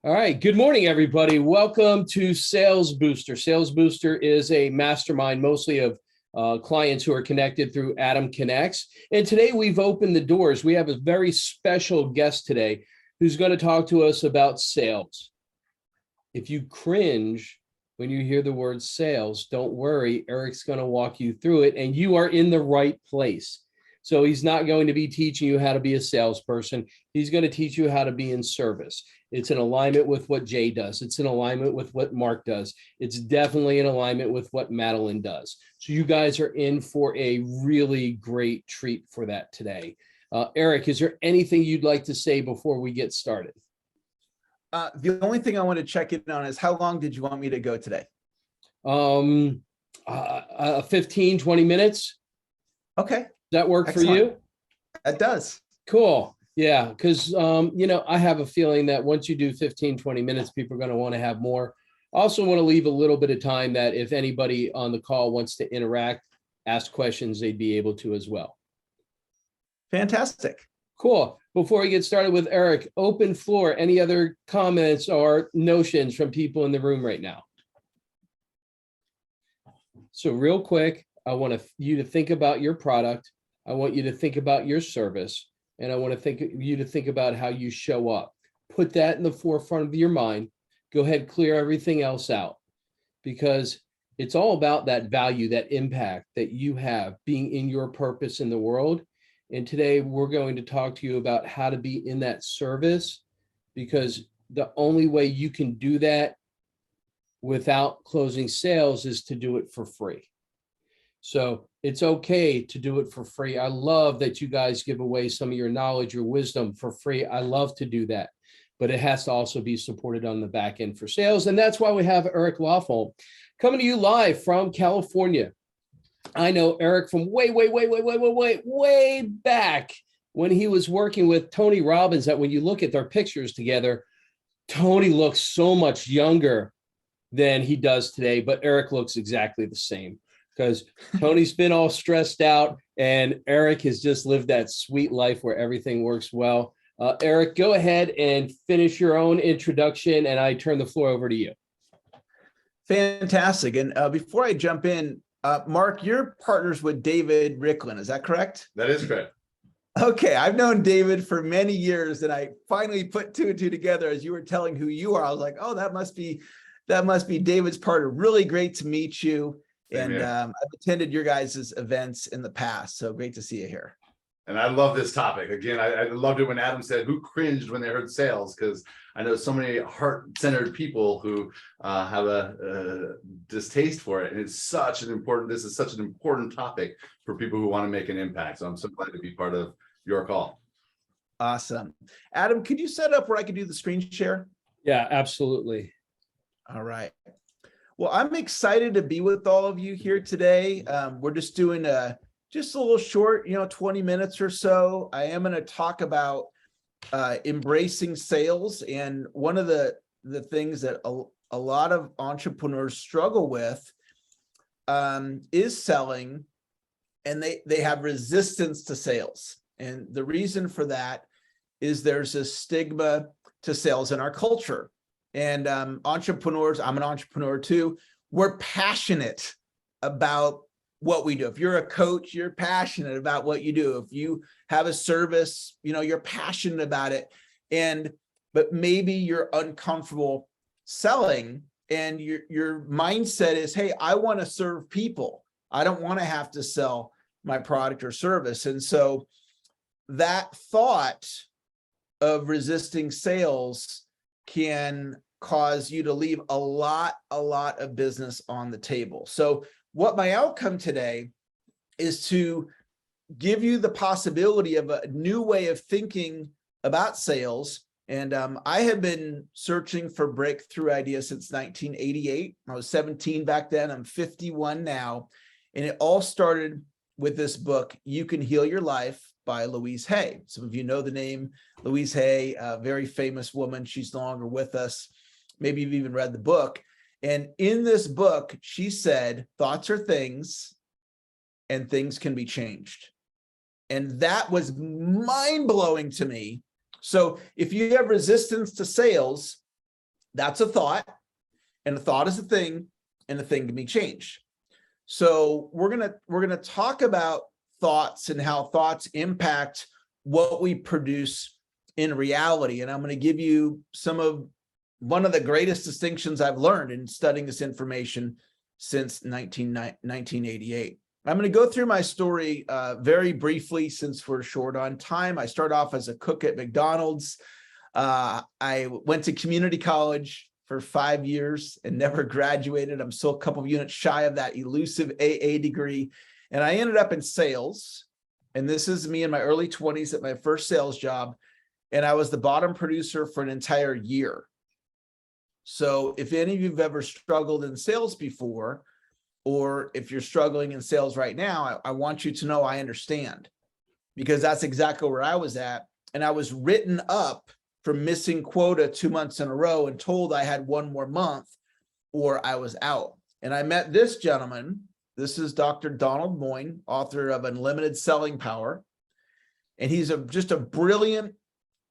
All right. Good morning, everybody. Welcome to Sales Booster. Sales Booster is a mastermind mostly of clients who are connected through Adam Connects. And today we've opened the doors. We have a very special guest today who's going to talk to us about sales. If you cringe when you hear the word sales, don't worry. Eric's going to walk you through it, and you are in the right place. So he's not going to be teaching you how to be a salesperson. He's going to teach you how to be in service. It's in alignment with what Jay does. It's in alignment with what Mark does. It's definitely in alignment with what Madeline does. So you guys are in for a really great treat for that today. Eric, is there anything you'd like to say before we get started? The only thing I want to check in on is how long did you want me to go today? 15, 20 minutes. Okay. Does that work Excellent. for you? It does. Cool. Yeah, because, I have a feeling that once you do 15, 20 minutes, people are going to want to have more. I also want to leave a little bit of time that if anybody on the call wants to interact, ask questions, they'd be able to as well. Fantastic. Cool. Before we get started with Eric, open floor. Any other comments or notions from people in the room right now? So real quick, I want you to think about your product. I want you to think about your service. And I want you to think about how you show up. Put that in the forefront of your mind. Go ahead, clear everything else out, because it's all about that value, that impact that you have being in your purpose in the world. And today we're going to talk to you about how to be in that service, because the only way you can do that without closing sales is to do it for free. So it's okay to do it for free. I love that you guys give away some of your knowledge, your wisdom for free. I love to do that, but it has to also be supported on the back end for sales. And that's why we have Eric Lofholm coming to you live from California. I know Eric from way back when he was working with Tony Robbins, that when you look at their pictures together, Tony looks so much younger than he does today, but Eric looks exactly the same. Because Tony's been all stressed out and Eric has just lived that sweet life where everything works well. Eric, go ahead and finish your own introduction, and I turn the floor over to you. Fantastic. And before I jump in, Mark, you're partners with David Ricklin. Is that correct? That is correct. Okay. I've known David for many years, and I finally put two and two together as you were telling who you are. I was like, oh, that must be David's partner. Really great to meet you. And I've attended your guys' events in the past, so great to see you here. And I love this topic. Again, I loved it when Adam said, who cringed when they heard sales? Because I know so many heart-centered people who have a distaste for it. And it's this is such an important topic for people who want to make an impact. So I'm so glad to be part of your call. Awesome. Adam, could you set up where I can do the screen share? Yeah, absolutely. All right. Well, I'm excited to be with all of you here today. We're just doing just a little short, 20 minutes or so. I am going to talk about embracing sales. And one of the things that a lot of entrepreneurs struggle with is selling, and they have resistance to sales. And the reason for that is there's a stigma to sales in our culture. And entrepreneurs, I'm an entrepreneur too, we're passionate about what we do. If you're a coach, you're passionate about what you do. If you have a service, you're passionate about it. But maybe you're uncomfortable selling, and your mindset is, hey, I want to serve people. I don't want to have to sell my product or service. And so that thought of resisting sales can cause you to leave a lot of business on the table. So what my outcome today is to give you the possibility of a new way of thinking about sales. And I have been searching for breakthrough ideas since 1988. I was 17 back then. I'm 51 now. And it all started with this book, You Can Heal Your Life, by Louise Hay. Some of you know the name Louise Hay, a very famous woman. She's no longer with us. Maybe you've even read the book. And in this book, she said, thoughts are things and things can be changed. And that was mind-blowing to me. So if you have resistance to sales, That's a thought, and a thought is a thing, and a thing can be changed. So we're gonna talk about thoughts and how thoughts impact what we produce in reality. And I'm going to give you one of the greatest distinctions I've learned in studying this information since 1988. I'm going to go through my story very briefly since we're short on time. I started off as a cook at McDonald's. I went to community college for 5 years and never graduated. I'm still a couple of units shy of that elusive AA degree. And I ended up in sales. And this is me in my early 20s at my first sales job. And I was the bottom producer for an entire year. So if any of you have ever struggled in sales before, or if you're struggling in sales right now, I want you to know I understand, because that's exactly where I was at. And I was written up for missing quota 2 months in a row and told I had one more month or I was out. And I met this gentleman. This is Dr. Donald Moyne, author of Unlimited Selling Power. And he's just a brilliant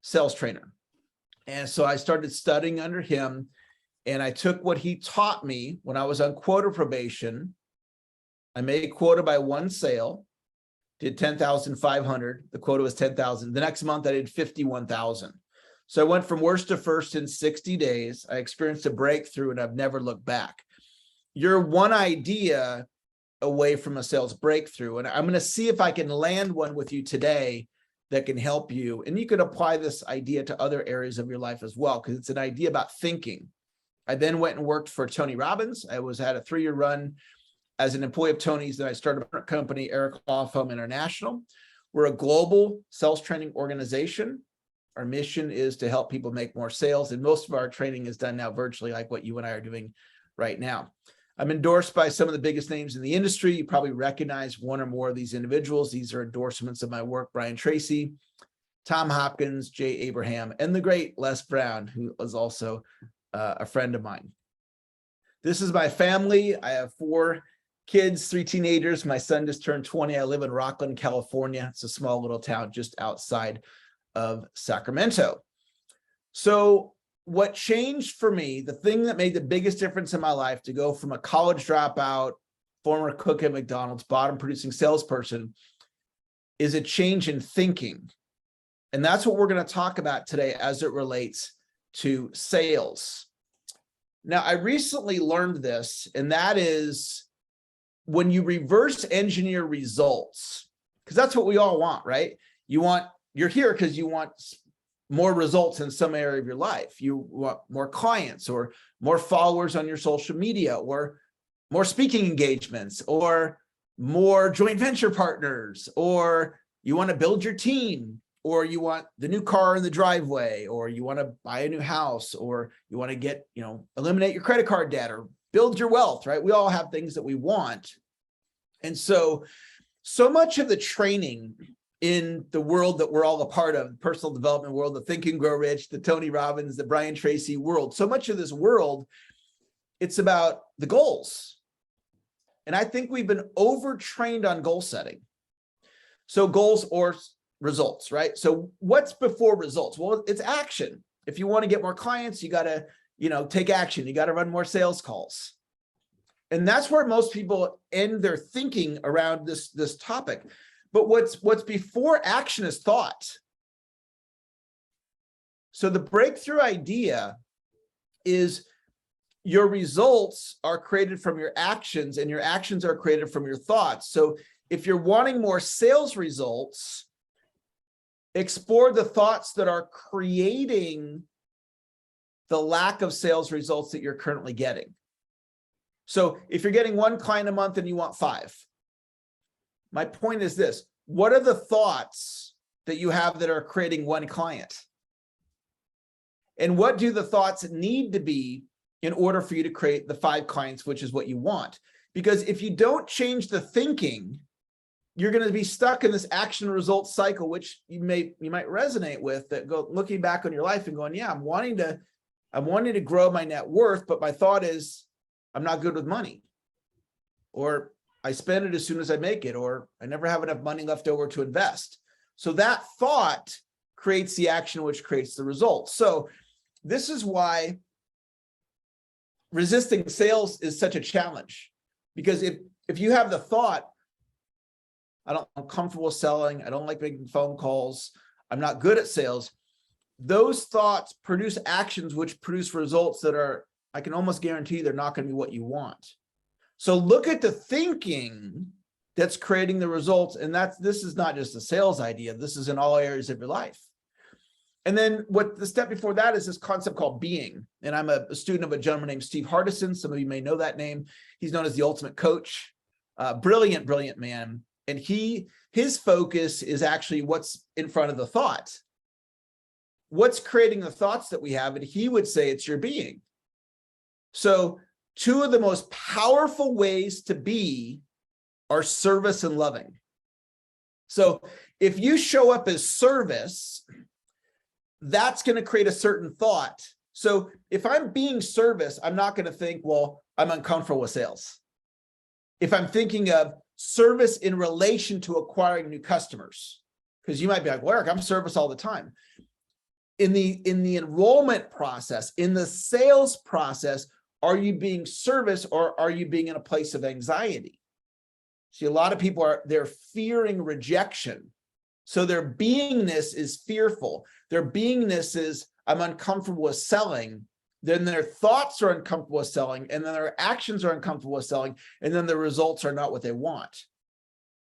sales trainer. And so I started studying under him, and I took what he taught me when I was on quota probation. I made quota by one sale, did 10,500. The quota was 10,000. The next month I did 51,000. So I went from worst to first in 60 days. I experienced a breakthrough, and I've never looked back. You're one idea away from a sales breakthrough. And I'm going to see if I can land one with you today that can help you. And you can apply this idea to other areas of your life as well, because it's an idea about thinking. I then went and worked for Tony Robbins. I had a 3-year run as an employee of Tony's. Then I started a company, Lofholm International. We're a global sales training organization. Our mission is to help people make more sales. And most of our training is done now virtually, like what you and I are doing right now. I'm endorsed by some of the biggest names in the industry. You probably recognize one or more of these individuals. These are endorsements of my work: Brian Tracy, Tom Hopkins, Jay Abraham, and the great Les Brown, who is also a friend of mine. This is my family. I have 4 kids, 3 teenagers. My son just turned 20. I live in Rockland, California. It's a small little town just outside of Sacramento. So what changed for me, the thing that made the biggest difference in my life, to go from a college dropout, former cook at McDonald's, bottom producing salesperson, is a change in thinking. And that's what we're going to talk about today as it relates to sales. Now, I recently learned this, and that is when you reverse engineer results, because that's what we all want, right? You're here because you want more results in some area of your life. You want more clients, or more followers on your social media, or more speaking engagements, or more joint venture partners, or you want to build your team, or you want the new car in the driveway, or you want to buy a new house, or you want to eliminate your credit card debt, or build your wealth, right? We all have things that we want. And so much of the training in the world that we're all a part of, the personal development world, the Think and Grow Rich, the Tony Robbins, the Brian Tracy world, so much of this world, it's about the goals. And I think we've been overtrained on goal setting. So goals or results, right? So what's before results? Well, it's action. If you want to get more clients, you got to, take action. You got to run more sales calls. And that's where most people end their thinking around this topic. But what's before action is thought. So the breakthrough idea is your results are created from your actions, and your actions are created from your thoughts. So if you're wanting more sales results, explore the thoughts that are creating the lack of sales results that you're currently getting. So if you're getting 1 client a month and you want 5, my point is this: what are the thoughts that you have that are creating 1 client? And what do the thoughts need to be in order for you to create the 5 clients, which is what you want? Because if you don't change the thinking, you're going to be stuck in this action result cycle, which you might resonate with, that looking back on your life and going, yeah, I'm wanting to grow my net worth, but my thought is I'm not good with money, or I spend it as soon as I make it, or I never have enough money left over to invest. So that thought creates the action, which creates the result. So this is why resisting sales is such a challenge, because if you have the thought, I'm comfortable selling, I don't like making phone calls, I'm not good at sales, those thoughts produce actions which produce results that are, I can almost guarantee they're not going to be what you want. So look at the thinking that's creating the results. And this is not just a sales idea. This is in all areas of your life. And then what the step before that is this concept called being. And I'm a student of a gentleman named Steve Hardison. Some of you may know that name. He's known as the ultimate coach. Brilliant, brilliant man. And his focus is actually what's in front of the thought. What's creating the thoughts that we have? And he would say it's your being. So two of the most powerful ways to be are service and loving. So if you show up as service, that's going to create a certain thought. So if I'm being service, I'm not going to think, well, I'm uncomfortable with sales. If I'm thinking of service in relation to acquiring new customers, because you might be like, well, Eric, I'm service all the time. In the enrollment process, in the sales process, are you being service or are you being in a place of anxiety? See, a lot of people they're fearing rejection. So their beingness is fearful. Their beingness is, I'm uncomfortable with selling. Then their thoughts are uncomfortable with selling. And then their actions are uncomfortable with selling. And then the results are not what they want.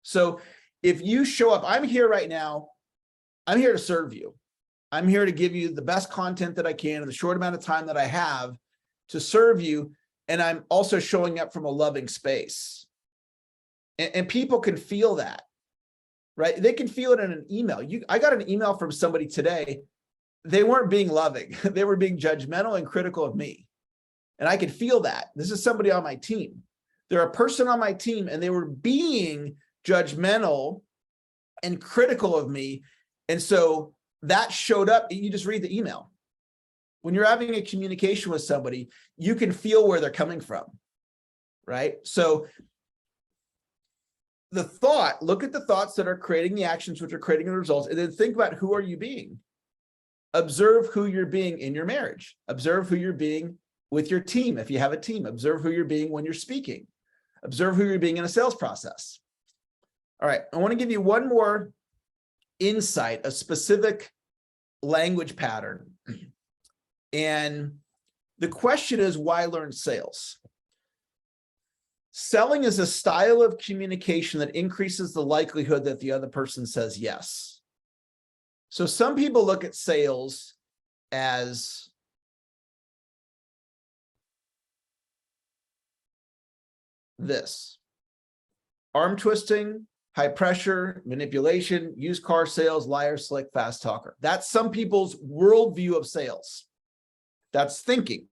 So if you show up, I'm here right now, I'm here to serve you. I'm here to give you the best content that I can in the short amount of time that I have to serve you. And I'm also showing up from a loving space. And people can feel that, right? They can feel it in an email. I got an email from somebody today. They weren't being loving. They were being judgmental and critical of me. And I could feel that. This is somebody on my team. They're a person on my team, and they were being judgmental and critical of me. And so that showed up. You just read the email. When you're having a communication with somebody, you can feel where they're coming from, right? So the thought, look at the thoughts that are creating the actions, which are creating the results, and then think about who are you being? Observe who you're being in your marriage. Observe who you're being with your team. If you have a team, observe who you're being when you're speaking. Observe who you're being in a sales process. All right, I want to give you one more insight, a specific language pattern. And the question is, why learn sales? Selling is a style of communication that increases the likelihood that the other person says yes. So some people look at sales as this: arm twisting, high pressure, manipulation, used car sales, liar, slick, fast talker. That's some people's worldview of sales. That's thinking.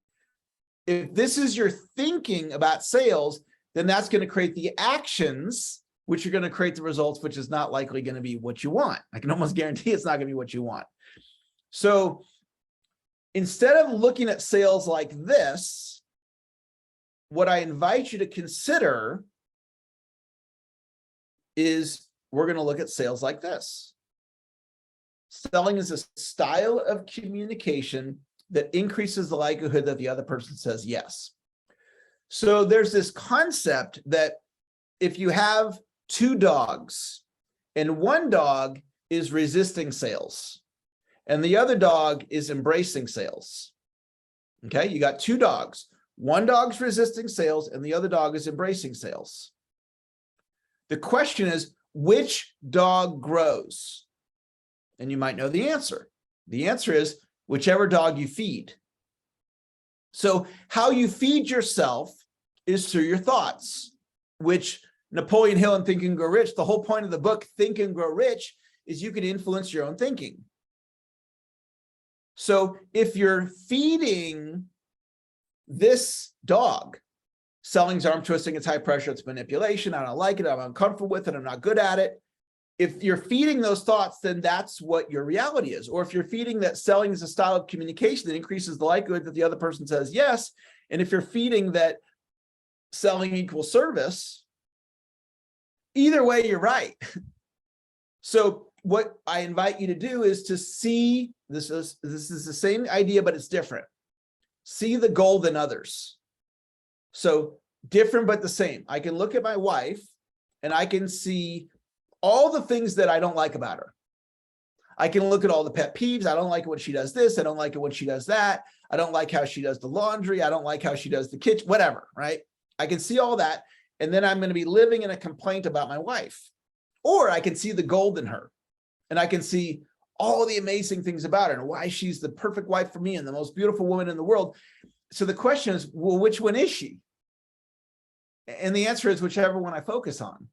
If this is your thinking about sales, then that's going to create the actions, which are going to create the results, which is not likely going to be what you want. I can almost guarantee it's not going to be what you want. So instead of looking at sales like this, what I invite you to consider is we're going to look at sales like this. Selling is a style of communication that increases the likelihood that the other person says yes. So there's this concept that if you have two dogs and one dog is resisting sales and the other dog is embracing sales, okay, you got two dogs. One dog's resisting sales and the other dog is embracing sales. The question is, which dog grows? And you might know the answer. The answer is whichever dog you feed. So how you feed yourself is through your thoughts, which Napoleon Hill in Think and Grow Rich, the whole point of the book, Think and Grow Rich, is you can influence your own thinking. So if you're feeding this dog, selling's arm twisting, it's high pressure, it's manipulation, I don't like it, I'm uncomfortable with it, I'm not good at it. If you're feeding those thoughts, then that's what your reality is. Or if you're feeding that selling is a style of communication that increases the likelihood that the other person says yes, and if you're feeding that selling equals service, either way, you're right. So what I invite you to do is to see, this is the same idea, but it's different. See the goal than others. So different, but the same. I can look at my wife and I can see all the things that I don't like about her. I can look at all the pet peeves. I don't like it when she does this. I don't like it when she does that. I don't like how she does the laundry. I don't like how she does the kitchen, whatever, right? I can see all that. And then I'm going to be living in a complaint about my wife. Or I can see the gold in her. And I can see all the amazing things about her and why she's the perfect wife for me and the most beautiful woman in the world. So the question is, well, which one is she? And the answer is whichever one I focus on.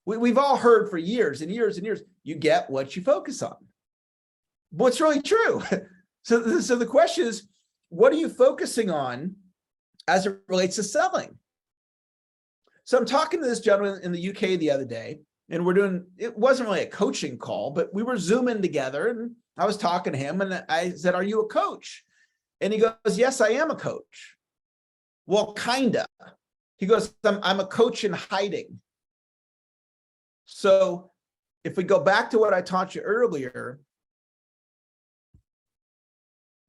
We've all heard for years and years and years, you get what you focus on. What's really true? So the question is, what are you focusing on as it relates to selling? So I'm talking to this gentleman in the UK the other day, and it wasn't really a coaching call, but we were Zooming together and I was talking to him and I said, are you a coach? And he goes, yes, I am a coach. Well, kinda. He goes, I'm a coach in hiding. So if we go back to what I taught you earlier,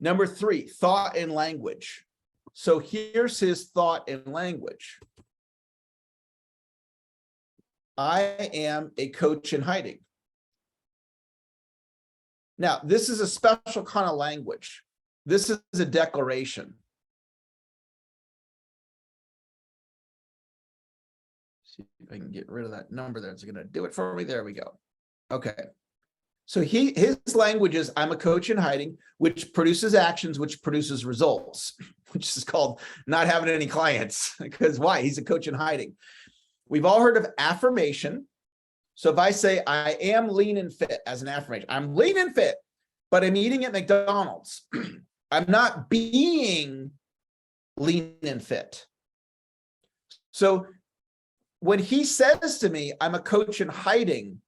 number 3, thought and language. So here's his thought and language. I am a coach in hiding. Now, this is a special kind of language. This is a declaration. See if I can get rid of that number there. It's going to do it for me. There we go. Okay. So his language is, I'm a coach in hiding, which produces actions, which produces results, which is called not having any clients. Because why? He's a coach in hiding. We've all heard of affirmation. So if I say I am lean and fit as an affirmation, I'm lean and fit, but I'm eating at McDonald's. I'm not being lean and fit. So when he says to me, I'm a coach in hiding,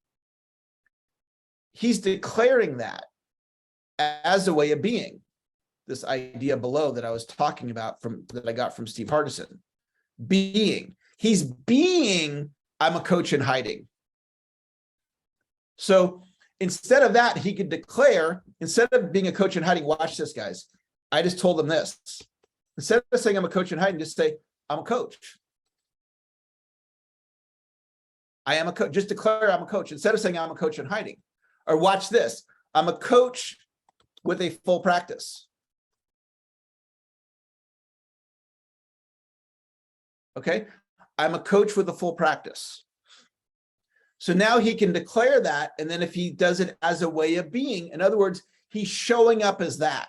he's declaring that as a way of being. This idea below that I was talking about that I got from Steve Hardison. Being. He's being, I'm a coach in hiding. So instead of that, he could declare, instead of being a coach in hiding, watch this, guys. I just told him this. Instead of saying I'm a coach in hiding, just say, I'm a coach. I am a coach. Just declare I'm a coach instead of saying I'm a coach in hiding. Or watch this. I'm a coach with a full practice. Okay. I'm a coach with a full practice. So now he can declare that. And then if he does it as a way of being, in other words, he's showing up as that.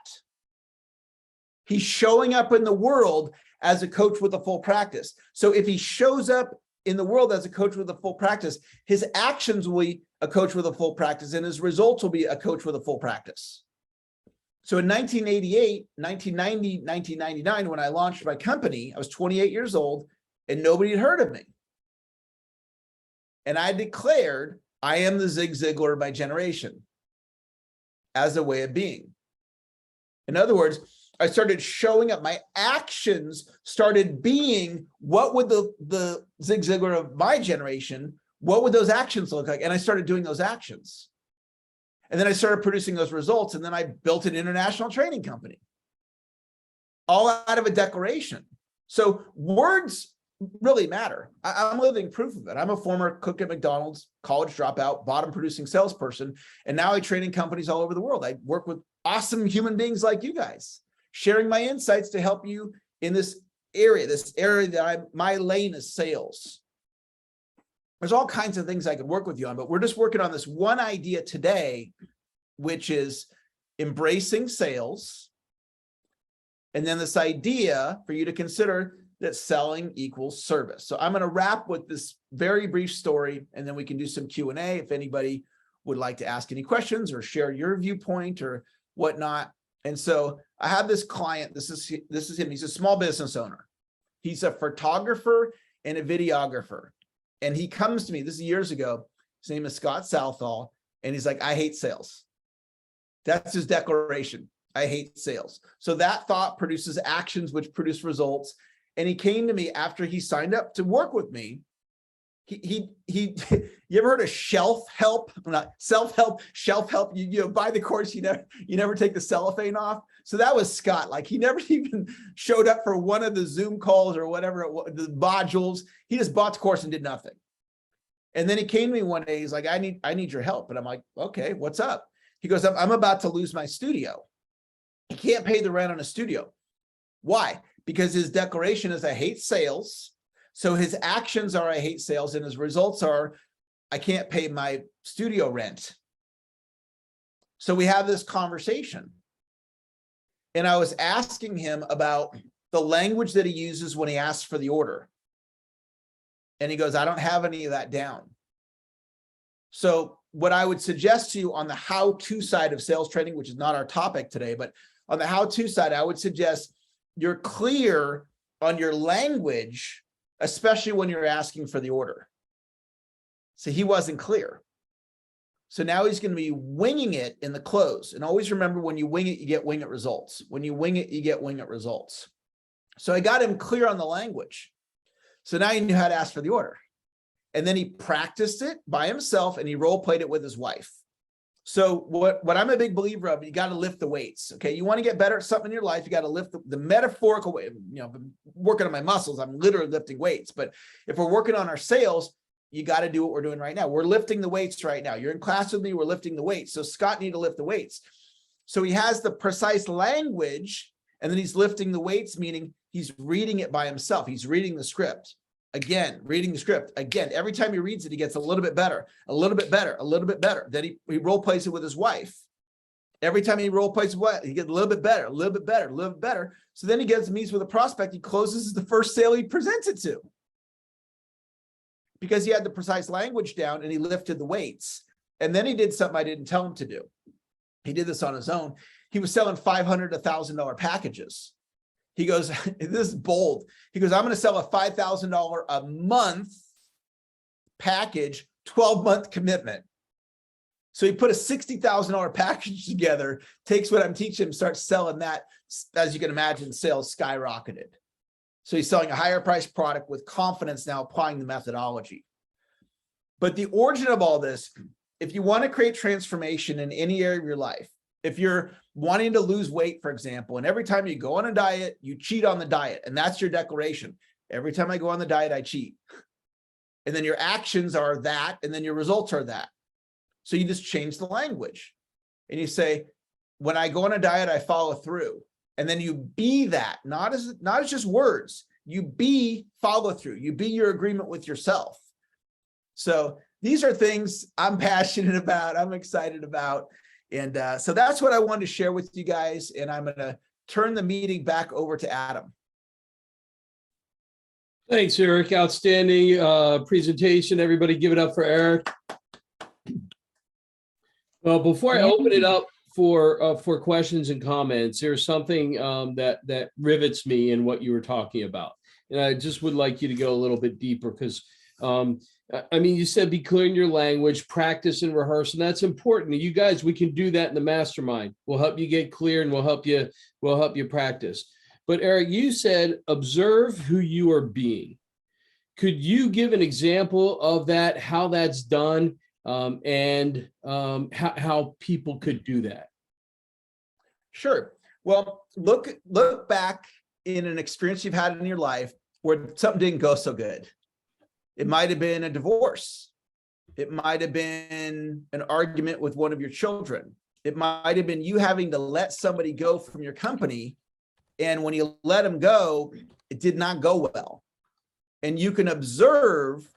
He's showing up in the world as a coach with a full practice. So if he shows up in the world as a coach with a full practice, his actions will be a coach with a full practice and his results will be a coach with a full practice. So in 1988, 1990, 1999, when I launched my company, I was 28 years old and nobody had heard of me. And I declared, I am the Zig Ziglar of my generation as a way of being. In other words, I started showing up. My actions started being, what would the Zig Ziglar of my generation, what would those actions look like? And I started doing those actions. And then I started producing those results. And then I built an international training company, all out of a declaration. So words really matter. I'm living proof of it. I'm a former cook at McDonald's, college dropout, bottom producing salesperson. And now I train in companies all over the world. I work with awesome human beings like you guys, sharing my insights to help you in this area that my lane is sales. There's all kinds of things I could work with you on, but we're just working on this one idea today, which is embracing sales. And then this idea for you to consider that selling equals service. So I'm going to wrap with this very brief story, and then we can do some Q&A if anybody would like to ask any questions or share your viewpoint or whatnot. And so I have this client. This is him. He's a small business owner. He's a photographer and a videographer. And he comes to me, this is years ago. His name is Scott Southall. And he's like, I hate sales. That's his declaration. I hate sales. So that thought produces actions, which produce results. And he came to me after he signed up to work with me. he you ever heard of shelf help? Not self-help, shelf help. You buy the course, you never take the cellophane off. So that was Scott. Like, he never even showed up for one of the Zoom calls or whatever it was, the modules. He just bought the course and did nothing. And then he came to me one day, he's like, I need your help. And I'm like, okay, what's up? He goes, I'm about to lose my studio. He can't pay the rent on a studio. Why? Because his declaration is, I hate sales. So his actions are, I hate sales, and his results are, I can't pay my studio rent. So we have this conversation. And I was asking him about the language that he uses when he asks for the order. And he goes, I don't have any of that down. So what I would suggest to you on the how-to side of sales training, which is not our topic today, but on the how-to side, I would suggest you're clear on your language, especially when you're asking for the order. So he wasn't clear. So now he's going to be winging it in the close. And always remember, when you wing it, you get wing it results. When you wing it, you get wing it results. So I got him clear on the language. So now he knew how to ask for the order. And then he practiced it by himself, and he role played it with his wife. So what I'm a big believer of, you got to lift the weights. Okay. You want to get better at something in your life, you got to lift the metaphorical weight. Working on my muscles, I'm literally lifting weights. But if we're working on our sales, you got to do what we're doing right now. We're lifting the weights right now. You're in class with me, we're lifting the weights. So Scott needed to lift the weights. So he has the precise language, and then he's lifting the weights, meaning he's reading it by himself. He's reading the script. Again, reading the script. Again, every time he reads it, he gets a little bit better, a little bit better, a little bit better. Then he role plays it with his wife. Every time he role plays what, he gets a little bit better, a little bit better, a little bit better. So then he meets with a prospect. He closes the first sale he presents it to, because he had the precise language down and he lifted the weights. And then he did something I didn't tell him to do. He did this on his own. He was selling $500 to $1,000 packages. He goes, this is bold. He goes, I'm going to sell a $5,000 a month package, 12-month commitment. So he put a $60,000 package together, takes what I'm teaching him, starts selling that. As you can imagine, sales skyrocketed. So he's selling a higher priced product with confidence, now applying the methodology. But the origin of all this, if you want to create transformation in any area of your life, if you're wanting to lose weight, for example, and every time you go on a diet, you cheat on the diet, and that's your declaration. Every time I go on the diet, I cheat. And then your actions are that, and then your results are that. So you just change the language. And you say, when I go on a diet, I follow through. And then you be that, not as just words. You be follow through. You be your agreement with yourself. So these are things I'm passionate about, I'm excited about. And so that's what I wanted to share with you guys. And I'm going to turn the meeting back over to Adam. Thanks, Eric. Outstanding presentation. Everybody give it up for Eric. Well, before I open it up for questions and comments, there's something that rivets me in what you were talking about. And I just would like you to go a little bit deeper, because I mean, you said be clear in your language, practice and rehearse, and that's important. You guys, we can do that in the mastermind. We'll help you get clear, and we'll help you practice. But Eric, you said observe who you are being. Could you give an example of that, how that's done, and how people could do that? Sure. Well, look back in an experience you've had in your life where something didn't go so good. It might have been a divorce. It might have been an argument with one of your children. It might have been you having to let somebody go from your company. And when you let them go, it did not go well. And you can observe,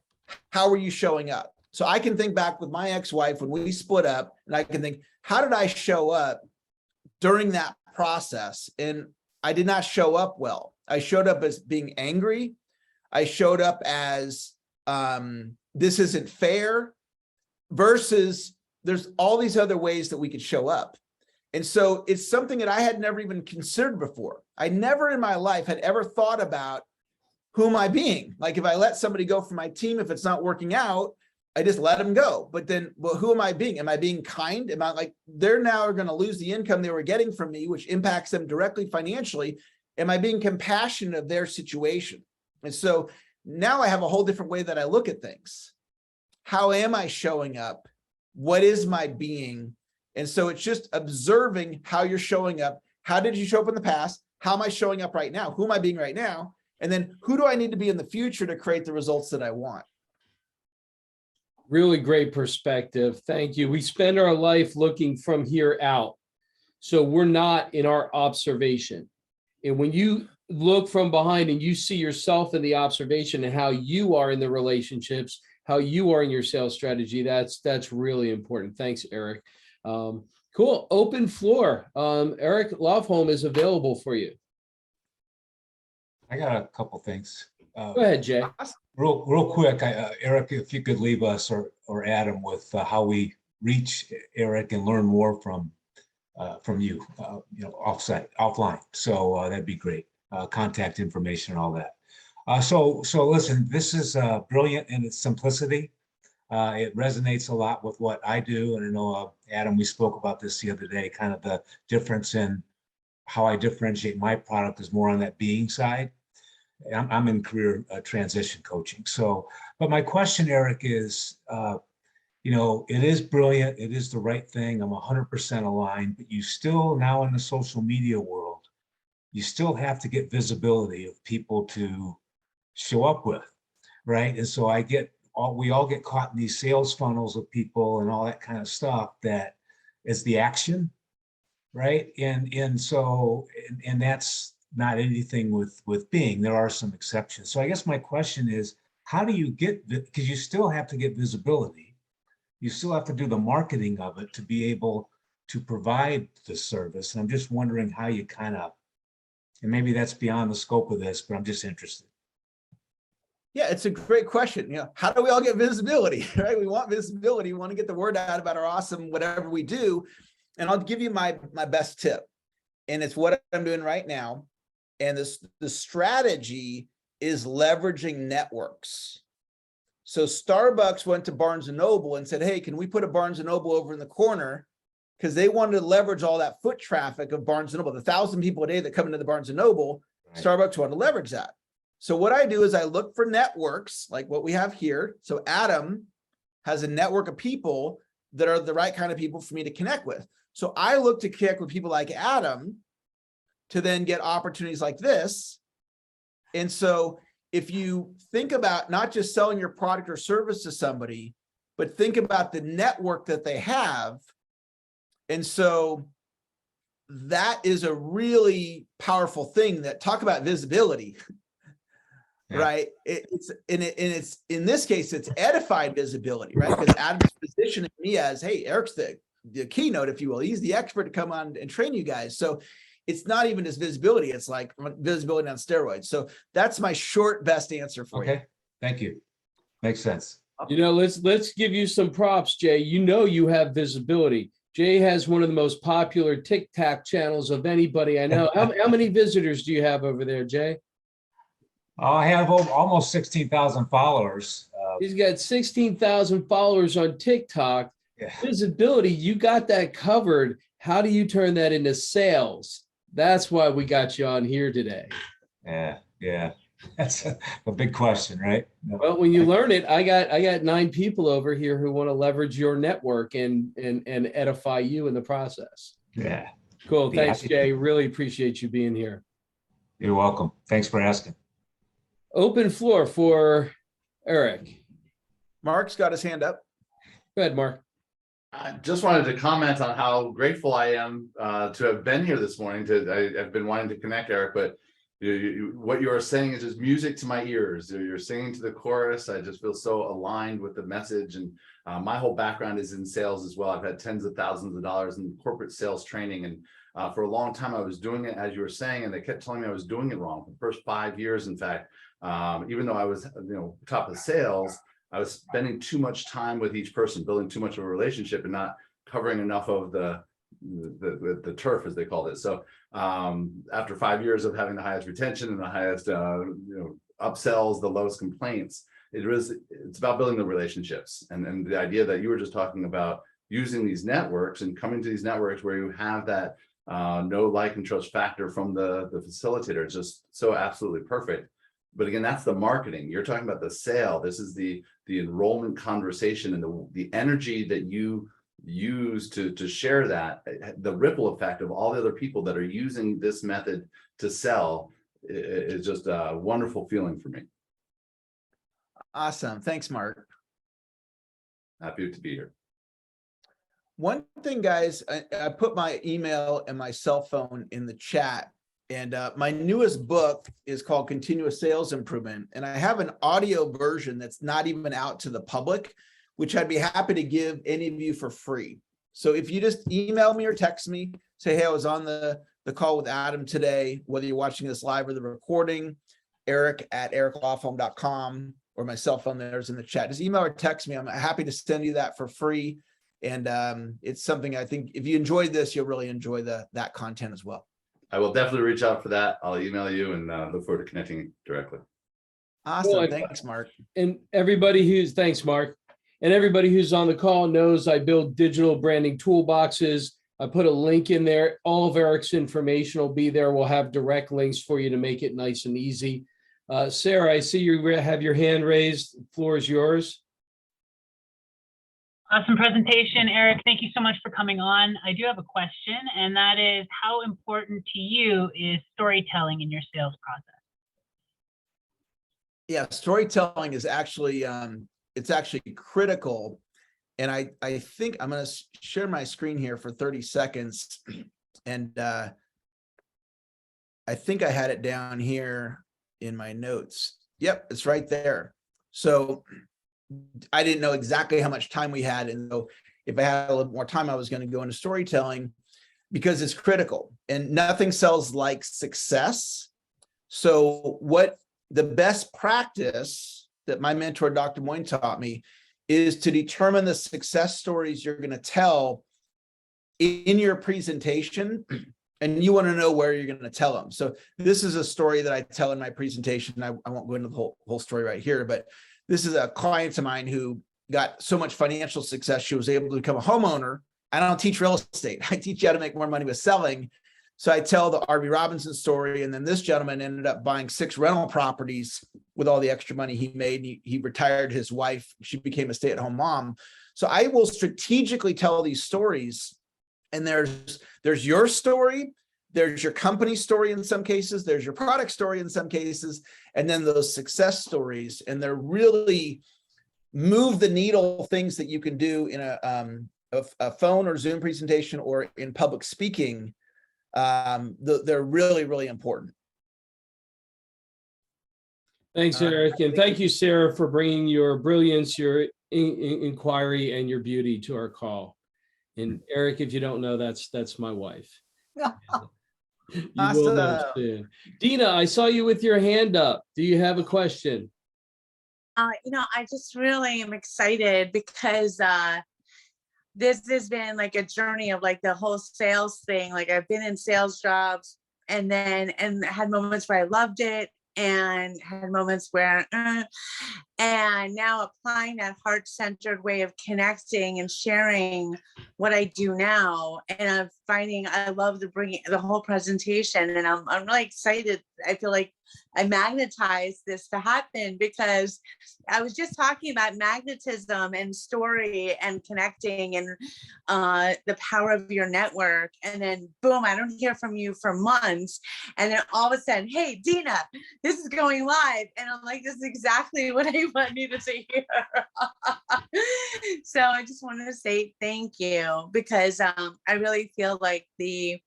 how are you showing up? So I can think back with my ex-wife when we split up, and I can think, how did I show up during that process? And I did not show up well. I showed up as being angry. I showed up as this isn't fair, versus there's all these other ways that we could show up. And so it's something that I had never even considered before. I never in my life had ever thought about, who am I being? Like, if I let somebody go from my team, if it's not working out, I just let them go. But then, well, who am I being? Am I being kind? Am I like, they're now going to lose the income they were getting from me, which impacts them directly financially? Am I being compassionate of their situation? And so now I have a whole different way that I look at things. How am I showing up? What is my being? And so it's just observing how you're showing up. How did you show up in the past? How am I showing up right now? Who am I being right now? And then who do I need to be in the future to create the results that I want? Really great perspective. Thank you. We spend our life looking from here out. So we're not in our observation. And when you look from behind and you see yourself in the observation and how you are in the relationships, how you are in your sales strategy, that's really important. Thanks, Eric. Cool. Open floor. Eric Lofholm is available for you. I got a couple things. Go ahead, Jay. Real quick, Eric, if you could leave us or Adam with how we reach Eric and learn more from you, offline. So that'd be great. Contact information and all that. So listen, this is brilliant in its simplicity. It resonates a lot with what I do. And I know, Adam, we spoke about this the other day, kind of the difference in how I differentiate my product is more on that being side. I'm in career transition coaching. So, but my question, Eric, is, it is brilliant. It is the right thing. I'm 100% aligned, but you still now in the social media world, you still have to get visibility of people to show up with, right? And so we all get caught in these sales funnels of people and all that kind of stuff that is the action, right? And so that's not anything with being. There are some exceptions. So I guess my question is, how do you get, because you still have to get visibility, you still have to do the marketing of it to be able to provide the service. And I'm just wondering how you kind of, and maybe that's beyond the scope of this, but I'm just interested. Yeah, it's a great question. How do we all get visibility, right? We want visibility. We want to get the word out about our awesome, whatever we do. And I'll give you my best tip. And it's what I'm doing right now. And the strategy is leveraging networks. So Starbucks went to Barnes & Noble and said, hey, can we put a Barnes & Noble over in the corner? Because they wanted to leverage all that foot traffic of Barnes & Noble, the 1,000 people a day that come into the Barnes & Noble, right. Starbucks wanted to leverage that. So what I do is I look for networks like what we have here. So Adam has a network of people that are the right kind of people for me to connect with. So I look to connect with people like Adam to then get opportunities like this. And so if you think about not just selling your product or service to somebody, but think about the network that they have. And so that is a really powerful thing that talk about visibility, yeah. Right? It's in this case, it's edified visibility, right? Because Adam's positioning me as, hey, Eric's the keynote, if you will. He's the expert to come on and train you guys. So it's not even just visibility. It's like visibility on steroids. So that's my short best answer for you. Okay, thank you. Makes sense. Let's give you some props, Jay. You have visibility. Jay has one of the most popular TikTok channels of anybody I know. How many visitors do you have over there, Jay? I have almost 16,000 followers. He's got 16,000 followers on TikTok. Yeah. Visibility, you got that covered. How do you turn that into sales? That's why we got you on here today. Yeah. That's a big question, right? No. Well, when you learn it, I got 9 people over here who want to leverage your network and edify you in the process. Yeah. Cool. Thanks, Jay. Really appreciate you being here. You're welcome. Thanks for asking. Open floor for Eric. Mark's got his hand up. Go ahead, Mark. I just wanted to comment on how grateful I am to have been here this morning. I've been wanting to connect, Eric, but what you are saying is just music to my ears. You're singing to the chorus. I just feel so aligned with the message. And my whole background is in sales as well. I've had tens of thousands of dollars in corporate sales training. And for a long time, I was doing it as you were saying, and they kept telling me I was doing it wrong. For the first 5 years, in fact, even though I was, top of sales, I was spending too much time with each person, building too much of a relationship and not covering enough of the turf, as they called it. So after 5 years of having the highest retention and the highest upsells, the lowest complaints, it's about building the relationships. And the idea that you were just talking about using these networks and coming to these networks where you have that know, like, and trust factor from the facilitator is just so absolutely perfect. But again, that's the marketing. You're talking about the sale. This is the enrollment conversation and the energy that you use to share that, the ripple effect of all the other people that are using this method to sell is just a wonderful feeling for me. Awesome. Thanks, Mark. Happy to be here. One thing, guys, I put my email and my cell phone in the chat, and my newest book is called Continuous Sales Improvement. And I have an audio version that's not even out to the public, which I'd be happy to give any of you for free. So if you just email me or text me, say, hey, I was on the call with Adam today, whether you're watching this live or the recording, eric@ericlofholm.com, or my cell phone there's in the chat. Just email or text me. I'm happy to send you that for free. And it's something I think if you enjoyed this, you'll really enjoy that content as well. I will definitely reach out for that. I'll email you and look forward to connecting directly. Awesome. Well, Thanks, Mark. And thanks, Mark. And everybody who's on the call knows I build digital branding toolboxes. I put a link in there. All of Eric's information will be there. We'll have direct links for you to make it nice and easy. Sarah, I see you have your hand raised. The floor is yours. Awesome presentation, Eric. Thank you so much for coming on. I do have a question, and that is, how important to you is storytelling in your sales process? Yeah, storytelling is actually it's actually critical. And I think I'm going to share my screen here for 30 seconds. And I think I had it down here in my notes. Yep, it's right there. So I didn't know exactly how much time we had. And so if I had a little more time, I was going to go into storytelling because it's critical and nothing sells like success. So what the best practice that my mentor, Dr. Moyne, taught me is to determine the success stories you're going to tell in your presentation, and you want to know where you're going to tell them. So this is a story that I tell in my presentation. I won't go into the whole story right here, but this is a client of mine who got so much financial success, she was able to become a homeowner. I don't teach real estate. I teach you how to make more money with selling. So I tell the R.V. Robinson story, and then this gentleman ended up buying 6 rental properties with all the extra money he made. He retired his wife. She became a stay-at-home mom. So I will strategically tell these stories, and there's your story, there's your company story in some cases, there's your product story in some cases, and then those success stories. And they're really move the needle things that you can do in a phone or Zoom presentation or in public speaking. They're really, really important. Thanks, Eric. And thank you, Sarah, for bringing your brilliance, your inquiry, and your beauty to our call. And Eric, if you don't know, that's my wife. You will know soon. Dina, I saw you with your hand up. Do you have a question? I just really am excited because this has been like a journey of like the whole sales thing. Like I've been in sales jobs and had moments where I loved it and had moments where, and now applying that heart-centered way of connecting and sharing what I do now. And I'm finding I love bringing the whole presentation, and I'm really excited. I feel like I magnetized this to happen because I was just talking about magnetism and story and connecting and the power of your network. And then boom, I don't hear from you for months. And then all of a sudden, hey, Dina, this is going live. And I'm like, this is exactly what I needed to hear. So I just wanted to say thank you because I really feel like the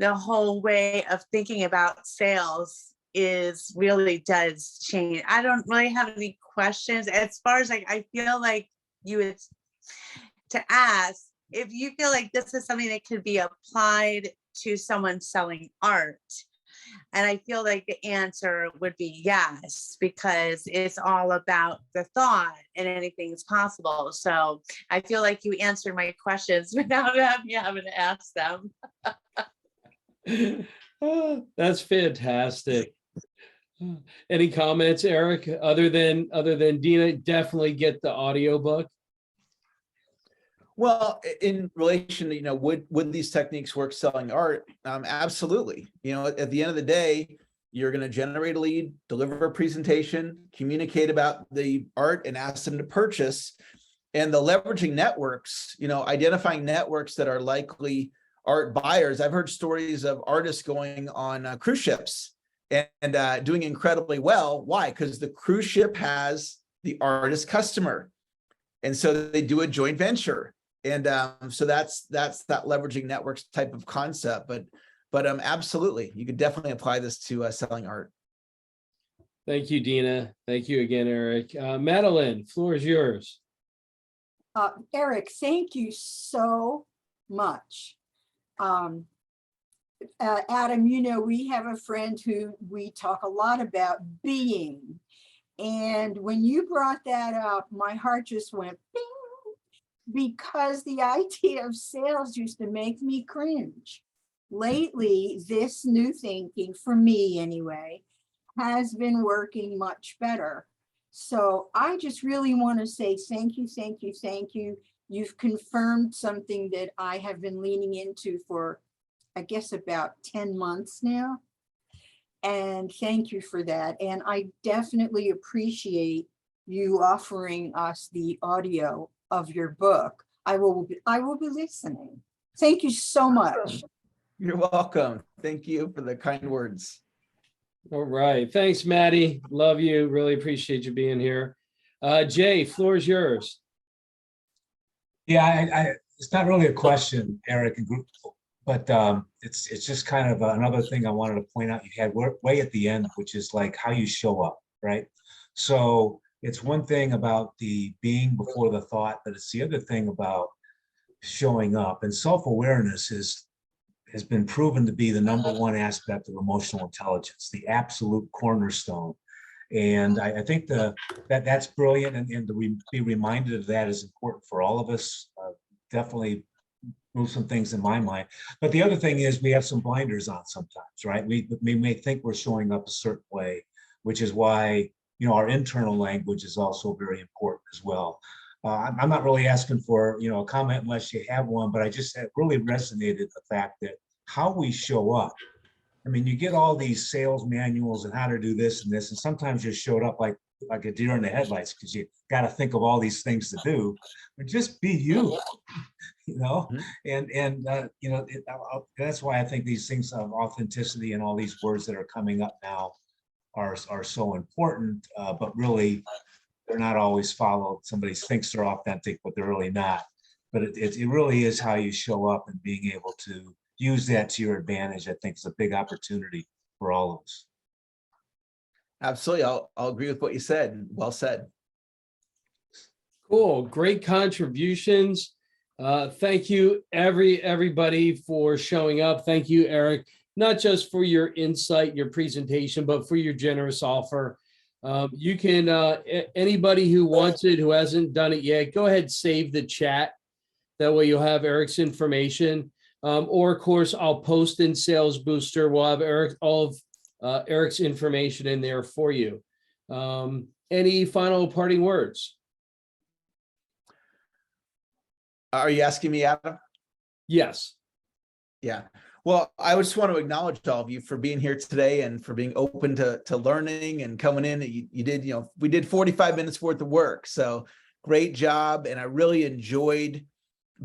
whole way of thinking about sales really does change. I don't really have any questions as far as like, I feel like you would to ask if you feel like this is something that could be applied to someone selling art. And I feel like the answer would be yes, because it's all about the thought and anything is possible. So I feel like you answered my questions without me having to ask them. Oh, that's fantastic. Any comments, Eric, other than Dina? Definitely get the audiobook. Well, in relation to, would these techniques work selling art? Absolutely. At the end of the day, You're going to generate a lead, deliver a presentation, communicate about the art, and ask them to purchase. And the leveraging networks, identifying networks that are likely art buyers. I've heard stories of artists going on cruise ships and doing incredibly well. Why? Because the cruise ship has the artist customer. And so they do a joint venture. And so that's that leveraging networks type of concept. But absolutely, you could definitely apply this to selling art. Thank you, Dina. Thank you again, Eric. Madeline, floor is yours. Eric, thank you so much. Adam, we have a friend who we talk a lot about being. And when you brought that up, my heart just went bing, because the idea of sales used to make me cringe. Lately, this new thinking, for me anyway, has been working much better. So I just really want to say thank you, thank you, thank you. You've confirmed something that I have been leaning into for, I guess, about 10 months now. And thank you for that. And I definitely appreciate you offering us the audio of your book. I will be listening. Thank you so much. You're welcome. Thank you for the kind words. All right. Thanks, Maddie. Love you. Really appreciate you being here. Jay, floor is yours. Yeah, it's not really a question, Eric, but it's just kind of another thing I wanted to point out. You had way at the end, which is like how you show up, right? So it's one thing about the being before the thought, but it's the other thing about showing up. And self-awareness has been proven to be the #1 aspect of emotional intelligence, the absolute cornerstone. And I think that's brilliant, and to be reminded of that is important for all of us. Definitely move some things in my mind. But the other thing is we have some blinders on sometimes, right? We may think we're showing up a certain way, which is why, our internal language is also very important as well. I'm not really asking for, a comment unless you have one, but I just have really resonated the fact that how we show up. I mean, you get all these sales manuals and how to do this and this, and sometimes you showed up like a deer in the headlights because you got to think of all these things to do, but just be you, and that's why I think these things of authenticity and all these words that are coming up now are so important, but really they're not always followed. Somebody thinks they're authentic, but they're really not. But it really is how you show up, and being able to use that to your advantage, I think, is a big opportunity for all of us. Absolutely. I'll agree with what you said. Well said. Cool. Great contributions. Thank you, everybody, for showing up. Thank you, Eric, not just for your insight, your presentation, but for your generous offer. You can, anybody who wants it, who hasn't done it yet, go ahead, save the chat. That way you'll have Eric's information. Or of course, I'll post in Sales Booster. We'll have all of Eric's information in there for you. Any final parting words? Are you asking me, Adam? Yes. Yeah. Well, I just want to acknowledge all of you for being here today and for being open to learning and coming in. You did, we did 45 minutes worth of work. So great job. And I really enjoyed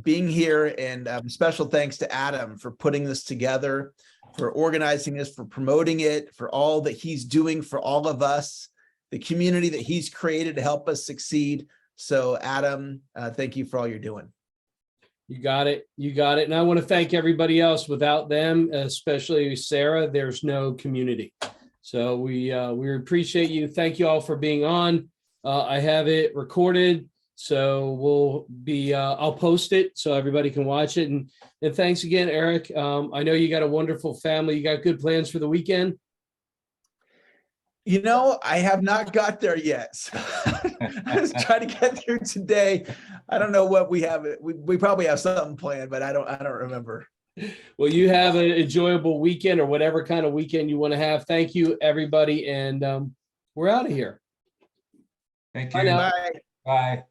being here, and special thanks to Adam for putting this together, for organizing this, for promoting it, for all that he's doing for all of us, the community that he's created to help us succeed. So Adam, thank you for all you're doing. You got it. You got it. And I want to thank everybody else. Without them, especially Sarah, there's no community. So we appreciate you. Thank you all for being on. I have it recorded. So I'll post it so everybody can watch it. And thanks again, Eric. I know you got a wonderful family. You got good plans for the weekend? I have not got there yet. So I was trying to get there today. I don't know what we have. We probably have something planned, but I don't remember. Well, you have an enjoyable weekend, or whatever kind of weekend you want to have. Thank you, everybody. And we're out of here. Thank you. Bye. Bye.